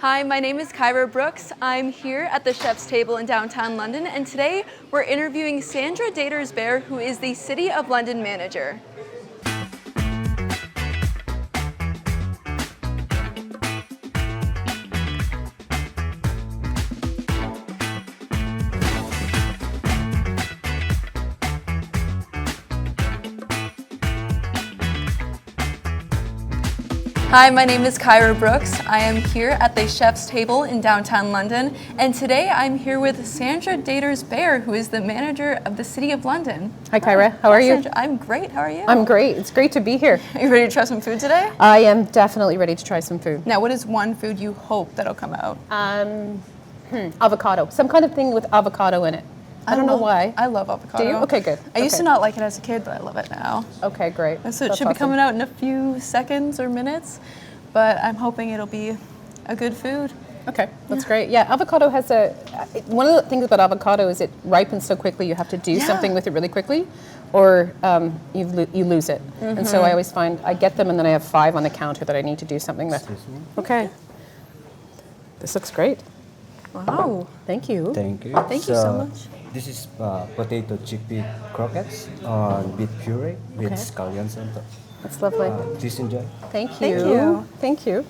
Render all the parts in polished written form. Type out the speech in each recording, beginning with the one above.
Hi, my name is Kyra Brooks. I'm here at the Chef's Table in downtown London, and today we're interviewing Sandra Datars Bere, who is the City of London manager. Hi, my name is Kyra Brooks. I am here at the Chef's Table in downtown London, and today I'm here with Sandra Datars Bere, who is the manager of the City of London. Hi Kyra, how are you? Sandra, I'm great, how are you? I'm great, it's great to be here. Are you ready to try some food today? I am definitely ready to try some food. Now, what is one food you hope that'll come out? Avocado, some kind of thing with avocado in it. I don't know why. I love avocado. Do you? Okay, good. I used to not like it as a kid, but I love it now. Okay, great. So it should be coming out in a few seconds or minutes, but I'm hoping it'll be a good food. Okay, that's great. Yeah, avocado has one of the things about avocado is it ripens so quickly you have to do something with it really quickly, or you lose it. And so I always find, I get them and then I have 5 on the counter that I need to do something with. Okay. This looks great. Wow. Thank you. Thank you. Thank you so much. This is potato chickpea croquettes on beef puree with scallions on top. That's lovely. Please enjoy. Thank you. Thank you. Thank you.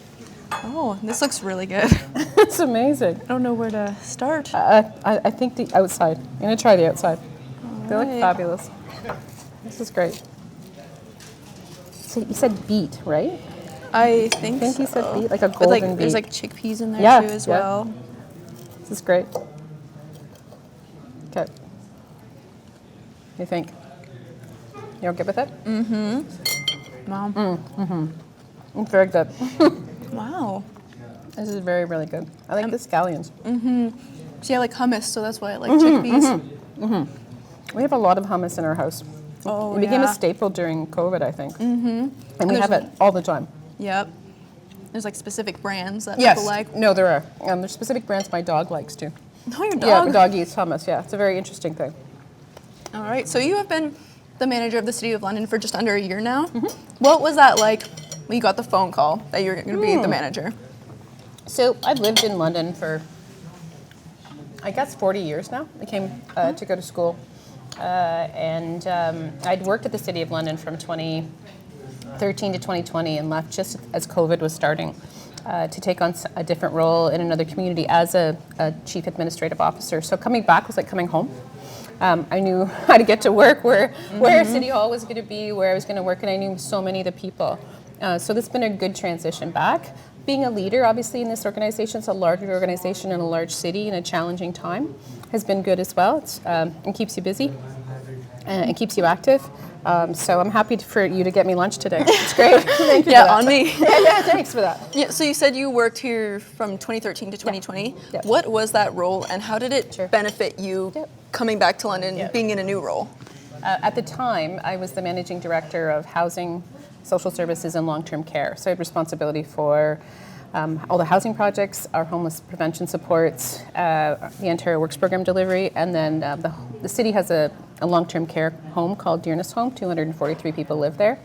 Oh, this looks really good. It's amazing. I don't know where to start. I think the outside. I'm going to try the outside. They look right. fabulous. This is great. So you said beet, right? I think you said beet, like a But golden beet. there's like chickpeas in there too as well. This is great. Okay. What do you think? You're good with it? Mom. It's very good. Wow. This is very, really good. I like the scallions. See, I like hummus, so that's why I like chickpeas. We have a lot of hummus in our house. Oh, It became yeah. a staple during COVID, I think. And we have it all the time. Yep. There's like specific brands that people like. No, there are. There's specific brands my dog likes too. Oh, your dog? Yeah, my dog eats hummus. Yeah, it's a very interesting thing. All right. So you have been the manager of the City of London for just under a year now. What was that like when you got the phone call that you were going to be the manager? So I've lived in London for, I guess, 40 years now. I came to go to school. And I'd worked at the City of London from 2013 to 2020 and left just as COVID was starting to take on a different role in another community as a chief administrative officer. So coming back was like coming home. I knew how to get to work, where City Hall was going to be, where I was going to work, and I knew so many of the people. So this has been a good transition back. Being a leader, obviously, in this organization, it's a large organization in a large city in a challenging time, has been good as well. It keeps you busy and keeps you active. So I'm happy for you to get me lunch today. It's great. Thank you for that. On me. Yeah, thanks for that. Yeah. So you said you worked here from 2013 to 2020. Yeah. What was that role, and how did it benefit you coming back to London, being in a new role? At the time, I was the managing director of housing, social services, and long-term care. So I had responsibility for all the housing projects, our homeless prevention supports, the Ontario Works Program delivery, and then the city has a long-term care home called Dearness Home. 243 people live there.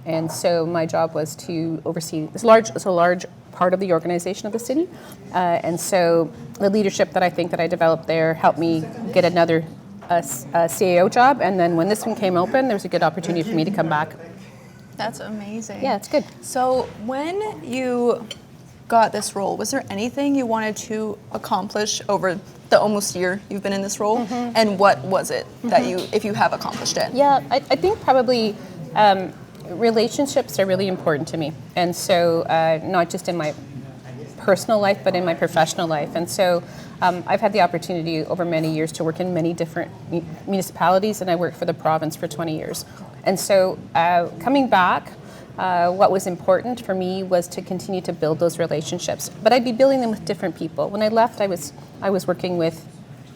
And so my job was to oversee it's a large part of the organization of the city. And so the leadership that I think that I developed there helped me get another CAO job. And then when this one came open, there was a good opportunity for me to come back. That's amazing. Yeah, it's good. So when you got this role, was there anything you wanted to accomplish over the almost year you've been in this role? And what was it that if you have accomplished it? Yeah, I think probably relationships are really important to me. And so not just in my personal life, but in my professional life. And so I've had the opportunity over many years to work in many different municipalities, and I worked for the province for 20 years. And so coming back, what was important for me was to continue to build those relationships. But I'd be building them with different people. When I left, I was working with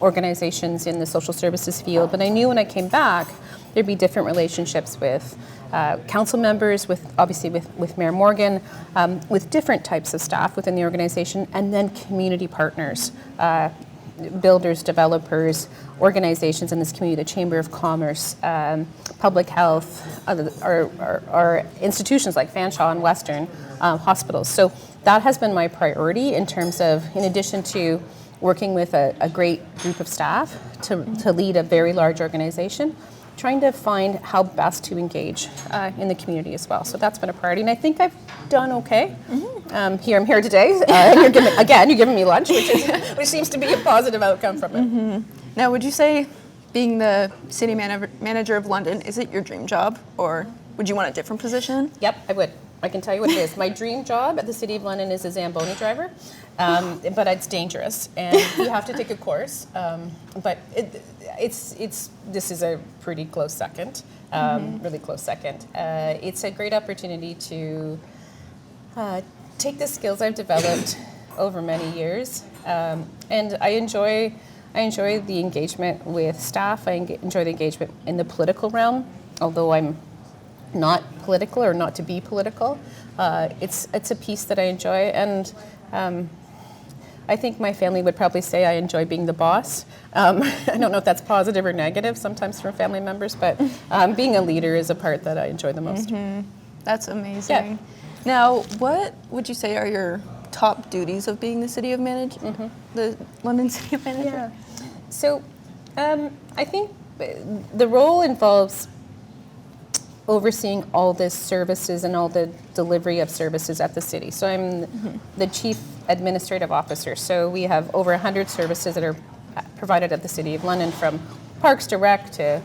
organizations in the social services field, but I knew when I came back, there'd be different relationships with council members, obviously with Mayor Morgan, with different types of staff within the organization, and then community partners, builders, developers, organizations in this community, the Chamber of Commerce, public health, our institutions like Fanshawe and Western, hospitals. So that has been my priority in terms of, in addition to working with a great group of staff to lead a very large organization, trying to find how best to engage in the community as well. So that's been a priority, and I think I've done okay. I'm here today. You're giving me lunch, which seems to be a positive outcome from it. Now, would you say being the city manager of London, is it your dream job, or would you want a different position? Yep, I would. I can tell you what it is. My dream job at the City of London is a Zamboni driver, but it's dangerous, and you have to take a course. But this is a pretty close second, really close second. It's a great opportunity to take the skills I've developed over many years, and I enjoy the engagement with staff. I enjoy the engagement in the political realm, although I'm not political or not to be political. It's a piece that I enjoy, and I think my family would probably say I enjoy being the boss. I don't know if that's positive or negative sometimes from family members, but being a leader is a part that I enjoy the most. That's amazing. Yeah. Now, what would you say are your top duties of being the the London City of Manager? Yeah. So I think the role involves overseeing all the services and all the delivery of services at the city. So I'm the chief administrative officer. So we have over 100 services that are provided at the City of London, from Parks Direct to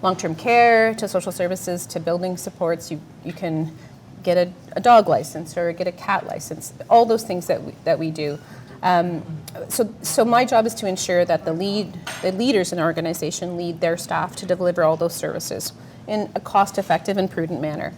long-term care to social services to building supports. You can get a dog license or get a cat license, all those things that we do. So my job is to ensure that the leaders in our organization lead their staff to deliver all those services in a cost-effective and prudent manner.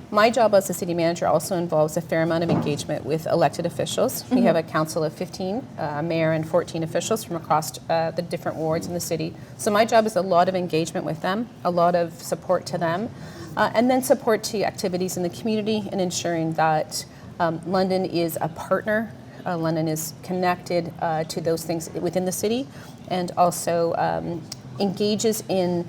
My job as a city manager also involves a fair amount of engagement with elected officials. We have a council of 15, a mayor and 14 officials from across the different wards in the city. So my job is a lot of engagement with them, a lot of support to them, and then support to activities in the community and ensuring that London is a partner. London is connected to those things within the city, and also engages in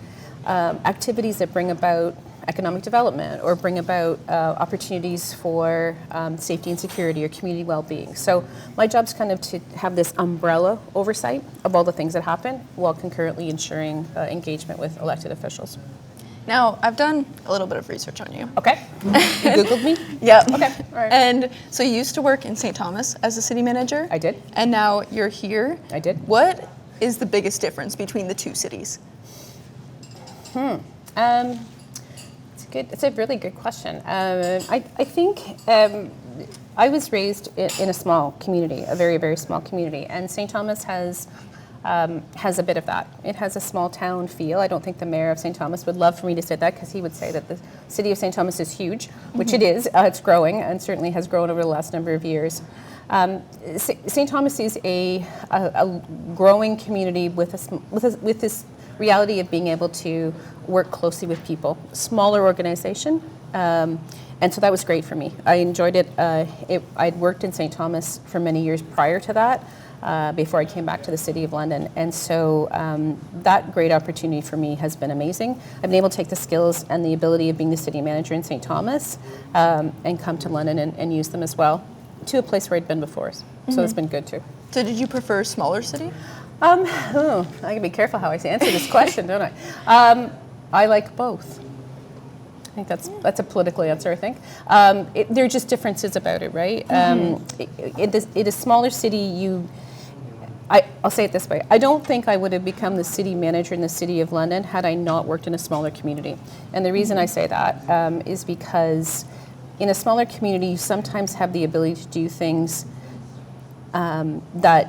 activities that bring about economic development or bring about opportunities for safety and security or community well-being. So my job's kind of to have this umbrella oversight of all the things that happen while concurrently ensuring engagement with elected officials. Now, I've done a little bit of research on you. Okay. You Googled me? Yeah. Okay. All right. And so you used to work in St. Thomas as a city manager. I did. And now you're here. I did. What is the biggest difference between the two cities? It's a really good question. I think I was raised in a small community, a very, very small community, and St. Thomas has a bit of that. It has a small town feel. I don't think the mayor of St. Thomas would love for me to say that, because he would say that the city of St. Thomas is huge, which it is. It's growing, and certainly has grown over the last number of years. St. Thomas is a growing community with this reality of being able to work closely with people. Smaller organization, and so that was great for me. I enjoyed it. I'd worked in St. Thomas for many years prior to that, before I came back to the City of London, and so that great opportunity for me has been amazing. I've been able to take the skills and the ability of being the city manager in St. Thomas and come to London and use them as well to a place where I'd been before. So it's been good too. So did you prefer smaller city? I gotta be careful how I answer this question, don't I? I like both. I think that's a political answer, I think. There are just differences about it, right? In a smaller city, I'll say it this way. I don't think I would have become the city manager in the City of London had I not worked in a smaller community. And the reason I say that is because in a smaller community, you sometimes have the ability to do things that,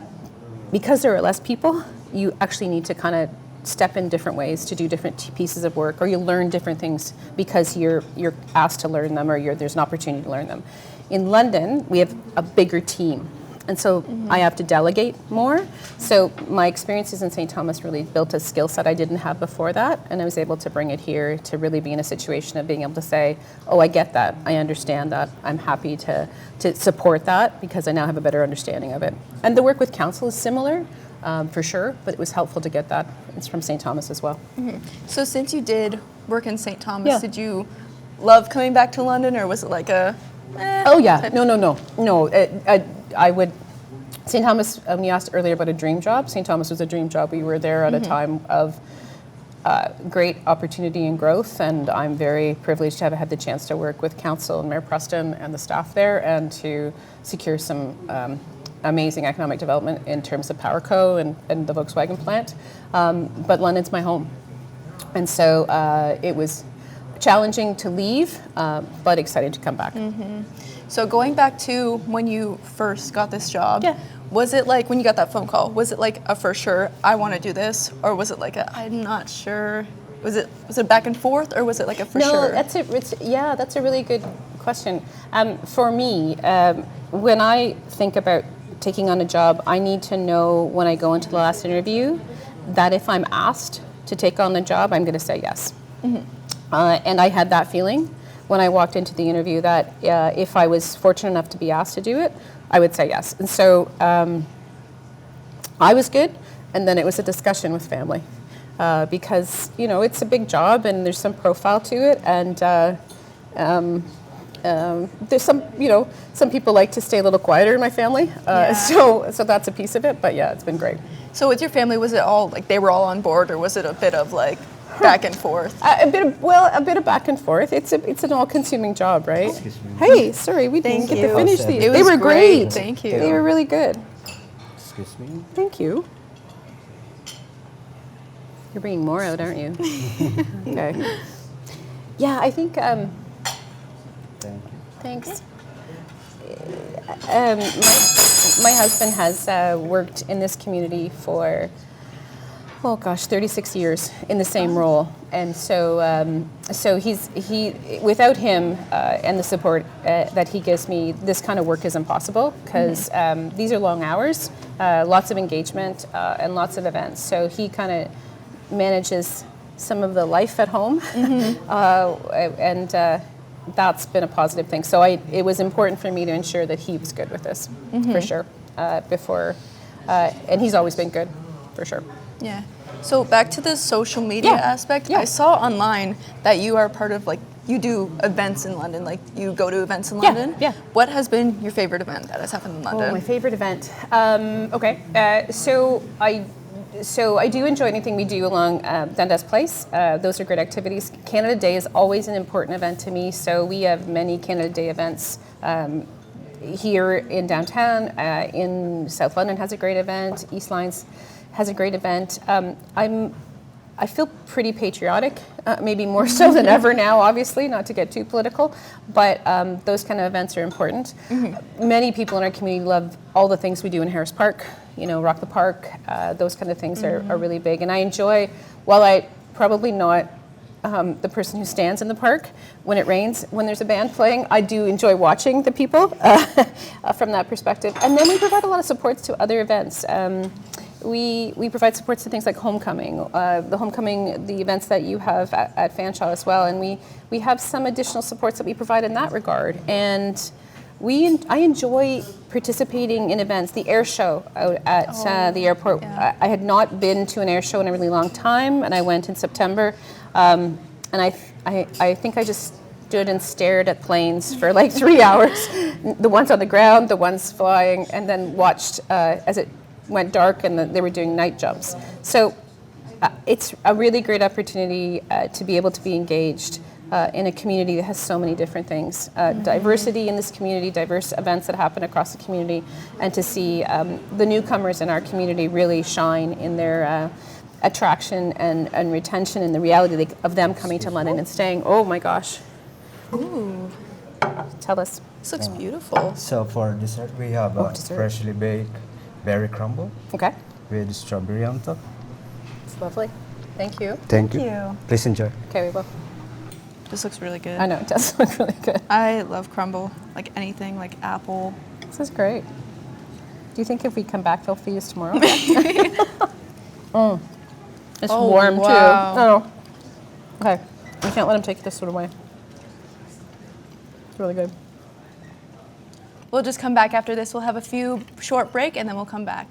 because there are less people, you actually need to kind of step in different ways to do different pieces of work, or you learn different things because you're asked to learn them, or there's an opportunity to learn them. In London, we have a bigger team, and so I have to delegate more. So my experiences in St. Thomas really built a skill set I didn't have before that, and I was able to bring it here to really be in a situation of being able to say, oh, I get that, I understand that, I'm happy to support that because I now have a better understanding of it. And the work with council is similar, for sure, but it was helpful to get that. It's from St. Thomas as well. So since you did work in St. Thomas, did you love coming back to London, or was it like a... Oh yeah, no. I would. St. Thomas. You asked earlier about a dream job. St. Thomas was a dream job. We were there at a time of great opportunity and growth, and I'm very privileged to have had the chance to work with council and Mayor Preston and the staff there, and to secure some amazing economic development in terms of PowerCo and the Volkswagen plant. But London's my home, and so it was challenging to leave, but excited to come back. So going back to when you first got this job, Yeah. was it like when you got that phone call, was it like a for sure, I want to do this? Or was it like a, I'm not sure? Was it back and forth, or was it like a for sure? No, that's a really good question. For me, when I think about taking on a job, I need to know when I go into the last interview that if I'm asked to take on the job, I'm going to say yes. And I had that feeling when I walked into the interview that if I was fortunate enough to be asked to do it, I would say yes. And so I was good, and then it was a discussion with family because, it's a big job and there's some profile to it, and there's some people like to stay a little quieter in my family, so that's a piece of it, but yeah, it's been great. So with your family, was it all like they were all on board, or was it a bit of like back and forth? A bit of back and forth. It's an all-consuming job, right? Excuse me. Hey, sorry, we didn't Thank get to you. finish It these. was They were great. Thank you. They were really good. Excuse me. Thank you. You're bringing more out, aren't you? Okay. Yeah, I think. Thank you. Thanks. My husband has worked in this community for 36 years in the same role, and so he without him and the support that he gives me, this kind of work isn't possible because these are long hours, lots of engagement, and lots of events. So he kind of manages some of the life at home, and that's been a positive thing. So it was important for me to ensure that he was good with this, for sure, before, and he's always been good, for sure. Yeah. So back to the social media aspect, I saw online that you are part of, like, you do events in London, like you go to events in London. Yeah. What has been your favorite event that has happened in London? Oh, my favorite event. So I do enjoy anything we do along Dundas Place. Those are great activities. Canada Day is always an important event to me, so we have many Canada Day events here in downtown. In South London has a great event. East Lines has a great event. I feel pretty patriotic, maybe more so than ever now, obviously, not to get too political, but those kind of events are important. Many people in our community love all the things we do in Harris Park, Rock the Park, those kind of things are really big. And I enjoy, while I probably not the person who stands in the park when it rains, when there's a band playing, I do enjoy watching the people from that perspective. And then we provide a lot of supports to other events. We provide supports to things like homecoming, the events that you have at Fanshawe as well, and we have some additional supports that we provide in that regard. And I enjoy participating in events. The air show out at the airport. Yeah. I had not been to an air show in a really long time, and I went in September. And I think I just stood and stared at planes for like 3 hours, the ones on the ground, the ones flying, and then watched as it went dark and they were doing night jumps. So it's a really great opportunity to be able to be engaged in a community that has so many different things. Diversity in this community, diverse events that happen across the community, and to see the newcomers in our community really shine in their attraction and retention and the reality of them coming to London and staying. Oh my gosh. Ooh, Tell us. this looks beautiful. So for dessert, we have a dessert. freshly baked berry crumble Okay. with strawberry on top. It's lovely. Thank you. Thank you. you. Please enjoy. Okay, we will. This looks really good. I know, it does look really good. I love crumble, like anything, like apple. This is great. Do you think if we come back, they'll feed us tomorrow? It's Oh, warm wow. too. Oh. Okay. We can't let him take this one away. It's really good. We'll just come back after this. We'll have a few short break, and then we'll come back.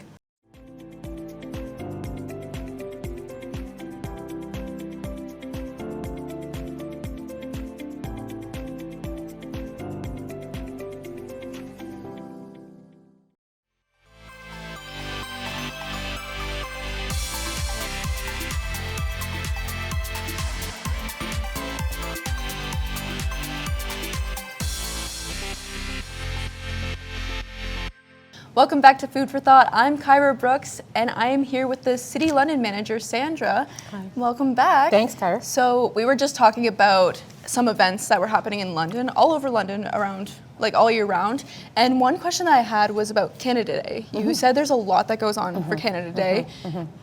Welcome back to Food for Thought. I'm Kyra Brooks, and I am here with the City London manager, Sandra. Hi. Welcome back. Thanks, Kyra. So we were just talking about some events that were happening in London, all over London, around like all year round. And one question that I had was about Canada Day. You said there's a lot that goes on for Canada Day.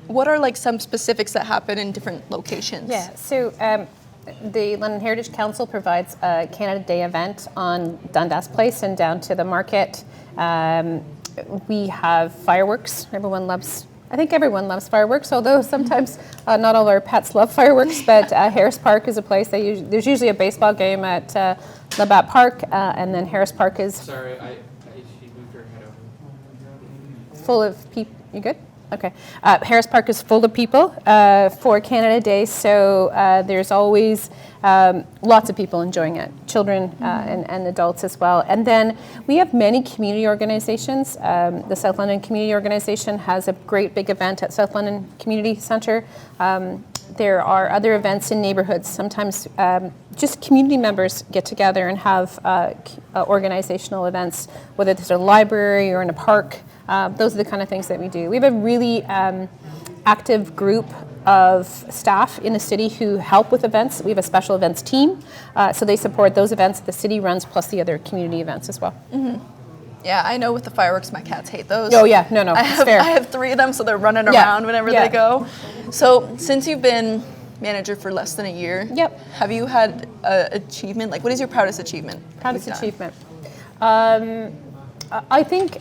What are like some specifics that happen in different locations? Yeah, so the London Heritage Council provides a Canada Day event on Dundas Place and down to the market. We have fireworks. I think everyone loves fireworks, although sometimes not all our pets love fireworks, but Harris Park is a place there's usually a baseball game at Labatt Park, and then Harris Park is Sorry, she moved her head over. full of people. You good? Okay. Harris Park is full of people for Canada Day, so there's always lots of people enjoying it, children and adults as well. And then we have many community organizations. The South London Community Organization has a great big event at South London Community Centre. There are other events in neighbourhoods. Sometimes just community members get together and have organizational events, whether it's a library or in a park. Those are the kind of things that we do. We have a really active group of staff in the city who help with events. We have a special events team, so they support those events the city runs, plus the other community events as well. Yeah, I know with the fireworks, my cats hate those. Oh yeah, no, I it's fair. have 3 of them, so they're running Yeah, around whenever yeah. they go. So since you've been manager for less than a year, Yep. have you had an achievement? Like, what is your proudest achievement? Proudest you've done? achievement. I think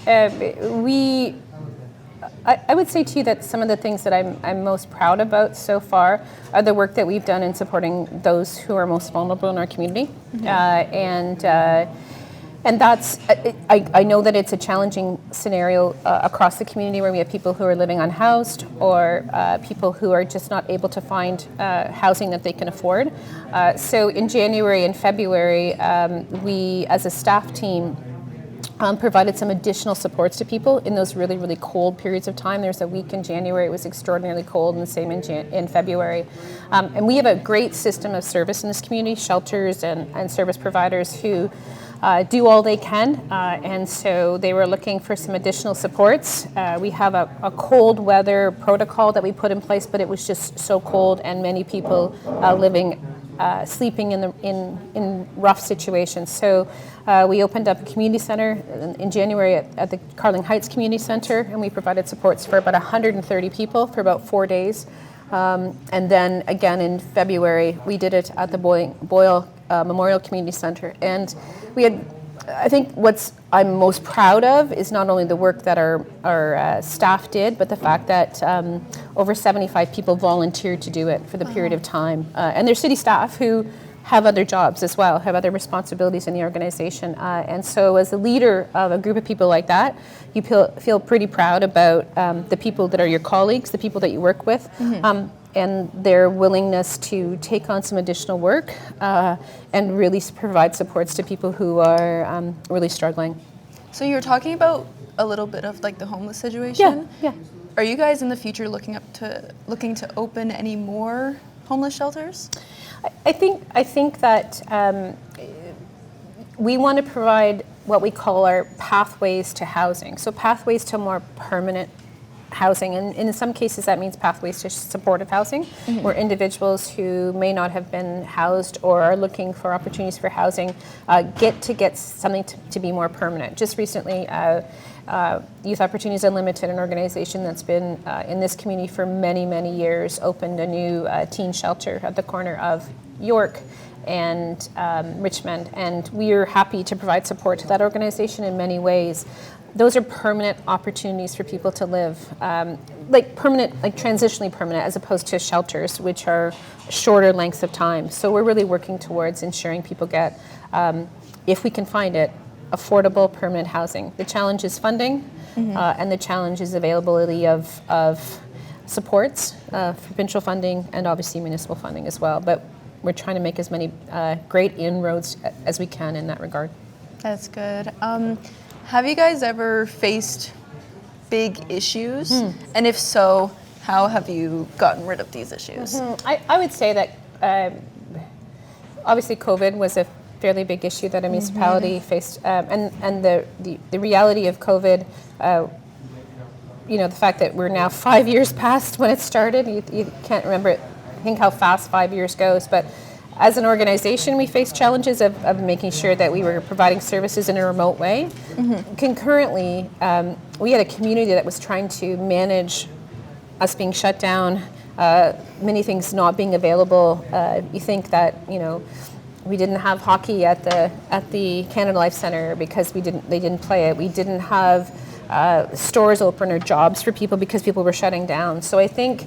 I would say to you that some of the things that I'm most proud about so far are the work that we've done in supporting those who are most vulnerable in our community, and that's I know that it's a challenging scenario across the community where we have people who are living unhoused or people who are just not able to find housing that they can afford. So in January and February, we as a staff team provided some additional supports to people in those really, really cold periods of time. There's a week in January it was extraordinarily cold, and the same in February. And we have a great system of service in this community, shelters and service providers who do all they can, and so they were looking for some additional supports. We have a cold weather protocol that we put in place, but it was just so cold, and many people sleeping in rough situations. So we opened up a community center in January at the Carling Heights Community Center, and we provided supports for about 130 people for about 4 days. And then again in February, we did it at the Boyle Memorial Community Center. And we had, I think what I'm most proud of is not only the work that our staff did, but the fact that over 75 people volunteered to do it for the period of time. And they're city staff who have other jobs as well, have other responsibilities in the organization. And so as a leader of a group of people like that, you feel pretty proud about the people that are your colleagues, the people that you work with, and their willingness to take on some additional work and really provide supports to people who are really struggling. So you were talking about a little bit of like the homeless situation. Yeah. Are you guys in the future looking to open any more homeless shelters? I think that we want to provide what we call our pathways to housing. So pathways to more permanent housing, and in some cases that means pathways to supportive housing, where individuals who may not have been housed or are looking for opportunities for housing get something to be more permanent. Just recently, Youth Opportunities Unlimited, an organization that's been in this community for many, many years, opened a new teen shelter at the corner of York and Richmond, and we are happy to provide support to that organization in many ways. Those are permanent opportunities for people to live, like transitionally permanent, as opposed to shelters, which are shorter lengths of time. So we're really working towards ensuring people get, if we can find it, affordable permanent housing. The challenge is funding, and the challenge is availability of supports, provincial funding, and obviously municipal funding as well. But we're trying to make as many great inroads as we can in that regard. That's good. Have you guys ever faced big issues? And if so, how have you gotten rid of these issues? I would say that obviously COVID was a fairly big issue that a municipality faced, and the reality of COVID. The fact that we're now 5 years past when it started, you can't remember it. Think how fast 5 years goes, but as an organization, we faced challenges of making sure that we were providing services in a remote way. Concurrently, we had a community that was trying to manage us being shut down, many things not being available. You think that, we didn't have hockey at the Canada Life Centre because they didn't play it. We didn't have stores open or jobs for people because people were shutting down. So I think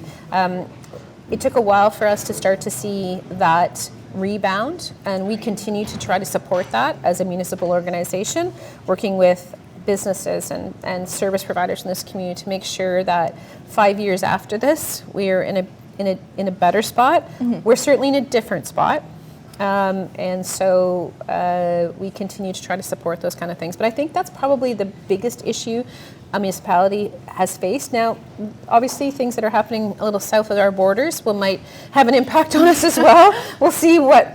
it took a while for us to start to see that rebound, and we continue to try to support that as a municipal organization, working with businesses and service providers in this community to make sure that 5 years after this, we're in a better spot. We're certainly in a different spot. And so we continue to try to support those kind of things. But I think that's probably the biggest issue a municipality has faced. Now, obviously, things that are happening a little south of our borders might have an impact on us as well. We'll see what,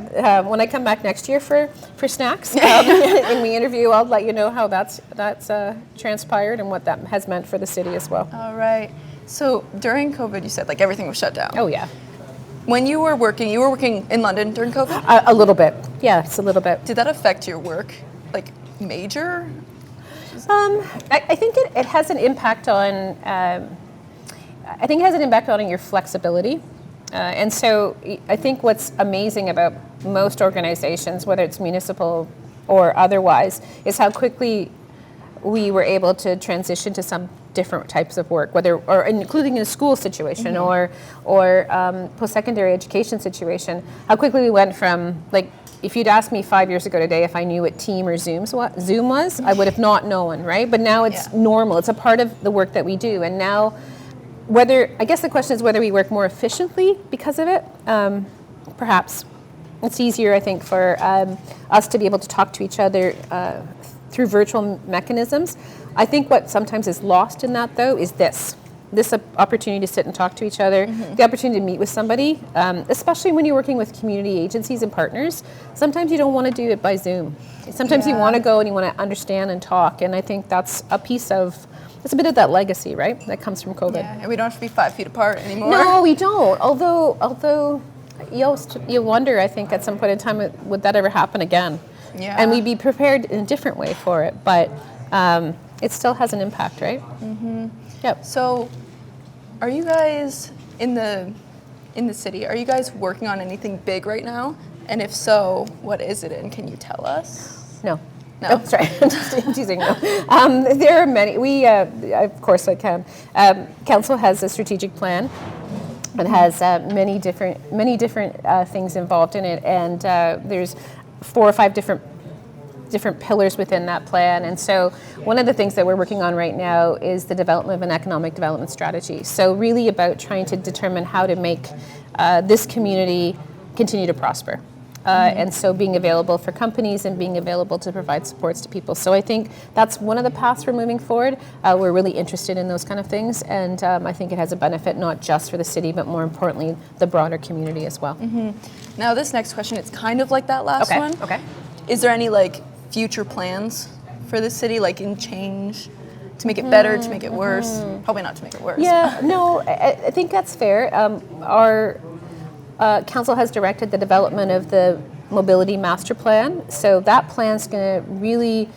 when I come back next year for snacks in the interview, I'll let you know how that's transpired and what that has meant for the city as well. All right. So during COVID, you said everything was shut down. Oh, yeah. When you were working in London during COVID? A little bit. Yes, a little bit. Did that affect your work, major? I think it has an impact on. I think it has an impact on your flexibility, and so I think what's amazing about most organizations, whether it's municipal or otherwise, is how quickly we were able to transition to some different types of work, including in a school situation or post-secondary education situation. How quickly we went from if you'd asked me 5 years ago today if I knew what Team or Zoom was, I would have not known, right? But now it's normal. It's a part of the work that we do. And now, I guess the question is whether we work more efficiently because of it. Perhaps. It's easier, I think, for us to be able to talk to each other through virtual mechanisms. I think what sometimes is lost in that, though, is this opportunity to sit and talk to each other, the opportunity to meet with somebody, especially when you're working with community agencies and partners. Sometimes you don't want to do it by Zoom. Sometimes you want to go and you want to understand and talk, and I think that's a bit of that legacy, right, that comes from COVID. Yeah, and we don't have to be 5 feet apart anymore. No, we don't. Although you wonder, I think, at some point in time, would that ever happen again? Yeah. And we'd be prepared in a different way for it, but it still has an impact, right? Yep. So, are you guys in the city? Are you guys working on anything big right now? And if so, what is it? And can you tell us? No. No. Oh, sorry, I'm just teasing. No. There are many. We, of course, I can. Council has a strategic plan. It has many different things involved in it, and there's 4 or 5 different pillars within that plan. And so one of the things that we're working on right now is the development of an economic development strategy. So really about trying to determine how to make this community continue to prosper. And so being available for companies and being available to provide supports to people. So I think that's one of the paths we're moving forward. We're really interested in those kind of things, and I think it has a benefit not just for the city, but more importantly, the broader community as well. Now this next question, it's kind of like that last one. Okay. Is there any future plans for the city, in change, to make it better, to make it worse? Probably not to make it worse. Yeah, no, I think that's fair. Our council has directed the development of the mobility master plan. So that plan's going to really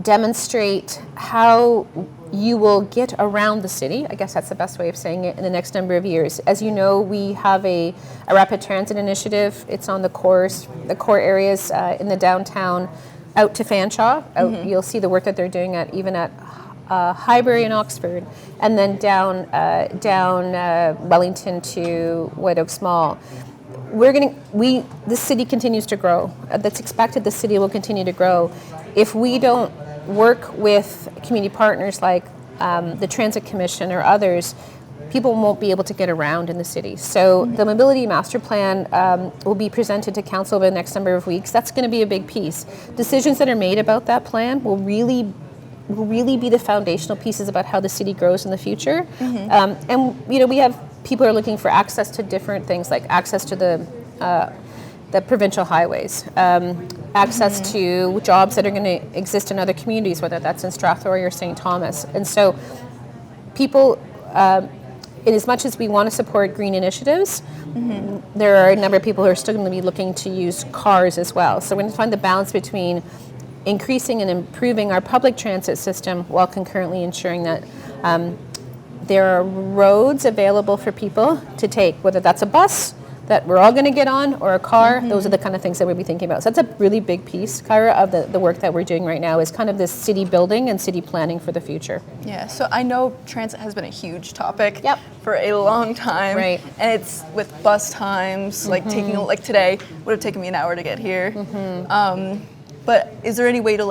demonstrate how you will get around the city. I guess that's the best way of saying it in the next number of years. As you know, we have a rapid transit initiative. It's on the core areas in the downtown out to Fanshawe. You'll see the work that they're doing even at Highbury and Oxford, and then down Wellington to White Oaks Mall. The city continues to grow. That's expected. The city will continue to grow. If we don't work with community partners like the Transit Commission or others, people won't be able to get around in the city. So the Mobility Master Plan will be presented to Council over the next number of weeks. That's going to be a big piece. Decisions that are made about that plan will really be the foundational pieces about how the city grows in the future. And we have people who are looking for access to different things, like access to the the provincial highways, access to jobs that are going to exist in other communities, whether that's in Strathroy or St. Thomas. And so people, in as much as we want to support green initiatives, there are a number of people who are still going to be looking to use cars as well. So we're going to find the balance between increasing and improving our public transit system while concurrently ensuring that there are roads available for people to take, whether that's a bus that we're all going to get on or a car. Those are the kind of things that we'll be thinking about. So that's a really big piece, Kyra, of the work that we're doing right now, is kind of this city building and city planning for the future. Yeah, so I know transit has been a huge topic Yep. for a long time. Right. And it's with bus times, like taking, like today, would have taken me an hour to get here. But is there any way to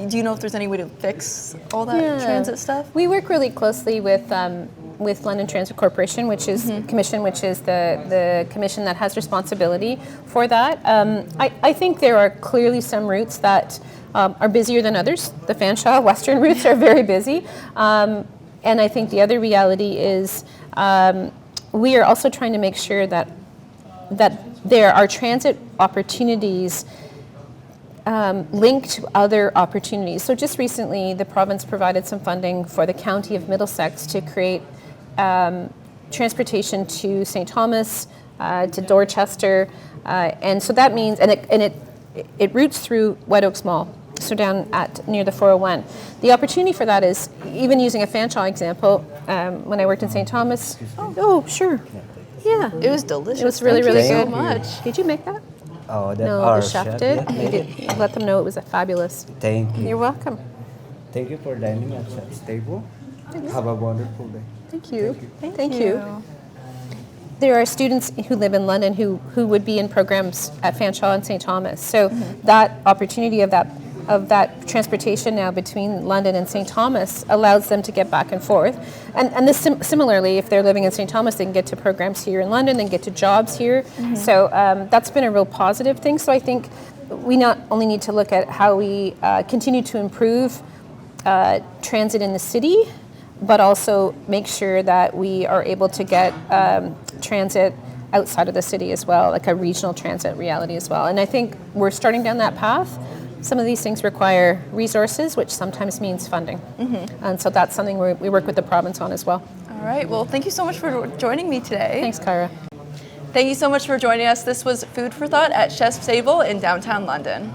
do you know if there's any way to fix all that transit stuff? We work really closely with London Transit Corporation, which is Commission, which is the commission that has responsibility for that. I think there are clearly some routes that are busier than others. The Fanshawe Western routes are very busy. And I think the other reality is we are also trying to make sure that there are transit opportunities linked to other opportunities. So just recently, the province provided some funding for the County of Middlesex to create transportation to St. Thomas, to Dorchester, and so that means, and it routes through White Oaks Mall, so down near the 401. The opportunity for that is, even using a Fanshawe example, when I worked in St. Thomas. Oh, sure. Yeah. It was delicious. It was really, really Thank good. you. much. Did you make that? Oh, that No, our the chef did. made You it. did. Let them know it was a fabulous. Thank you. You're welcome. Thank you for dining at Chef's table. Have a wonderful day. Thank you. Thank you. There are students who live in London who would be in programs at Fanshawe and St. Thomas. So that opportunity of that transportation now between London and St. Thomas allows them to get back and forth. And this similarly, if they're living in St. Thomas, they can get to programs here in London, they can get to jobs here. So that's been a real positive thing. So I think we not only need to look at how we continue to improve transit in the city, but also make sure that we are able to get transit outside of the city as well, like a regional transit reality as well. And I think we're starting down that path. Some of these things require resources, which sometimes means funding. And so that's something we work with the province on as well. All right, well, thank you so much for joining me today. Thanks, Kyra. Thank you so much for joining us. This was Food for Thought at Chef's Table in downtown London.